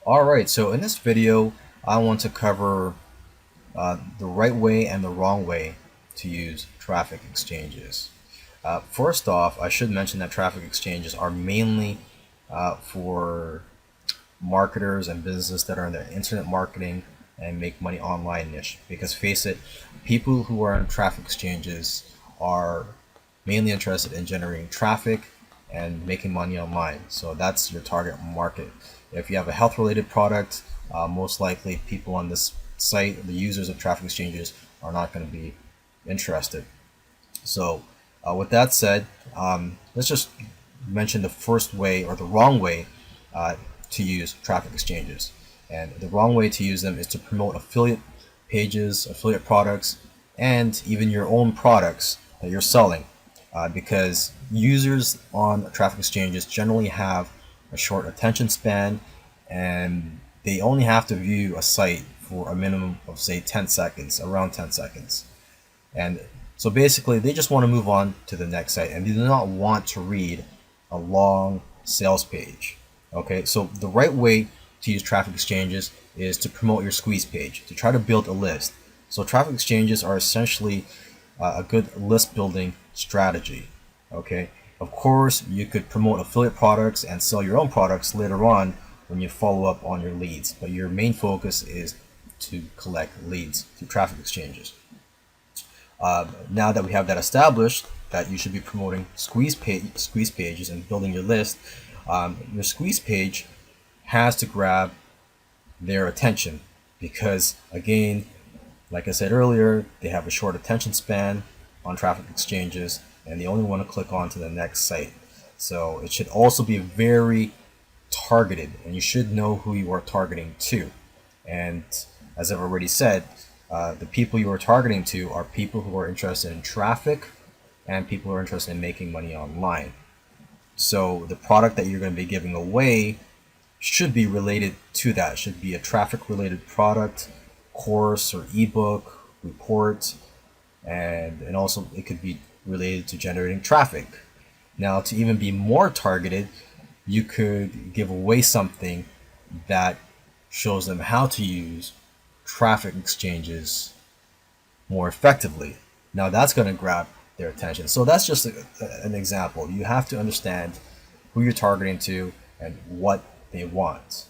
Alright, so in this video, I want to cover the right way and the wrong way to use traffic exchanges. First off, I should mention that traffic exchanges are mainly for marketers and businesses that are in the internet marketing and make money online niche. Because face it, people who are on traffic exchanges are mainly interested in generating traffic and making money online. So that's your target market. If you have a health related product, most likely people on this site, the users of traffic exchanges, are not going to be interested. So with that said, let's just mention the first way or the wrong way to use traffic exchanges. And the wrong way to use them is to promote affiliate pages, affiliate products, and even your own products that you're selling. Because users on traffic exchanges generally have a short attention span, and they only have to view a site for a minimum of, say, 10 seconds, around 10 seconds. And so basically they just want to move on to the next site, and they do not want to read a long sales page. Okay, so the right way to use traffic exchanges is to promote your squeeze page, to try to build a list. So traffic exchanges are essentially a good list building strategy. Okay, of course you could promote affiliate products and sell your own products later on when you follow up on your leads, but your main focus is to collect leads through traffic exchanges. Now that we have that established, that you should be promoting squeeze pages and building your list, your squeeze page has to grab their attention because, again, like I said earlier, they have a short attention span on traffic exchanges and they only want to click on to the next site. So it should also be very targeted, and you should know who you are targeting to. And as I've already said, the people you are targeting to are people who are interested in traffic and people who are interested in making money online. So the product that you're going to be giving away should be related to that. It should be a traffic related product, course or ebook, report, and also it could be related to generating traffic. Now, to even be more targeted, you could give away something that shows them how to use traffic exchanges more effectively. Now that's going to grab their attention. So that's just an example. You have to understand who you're targeting to and what they want.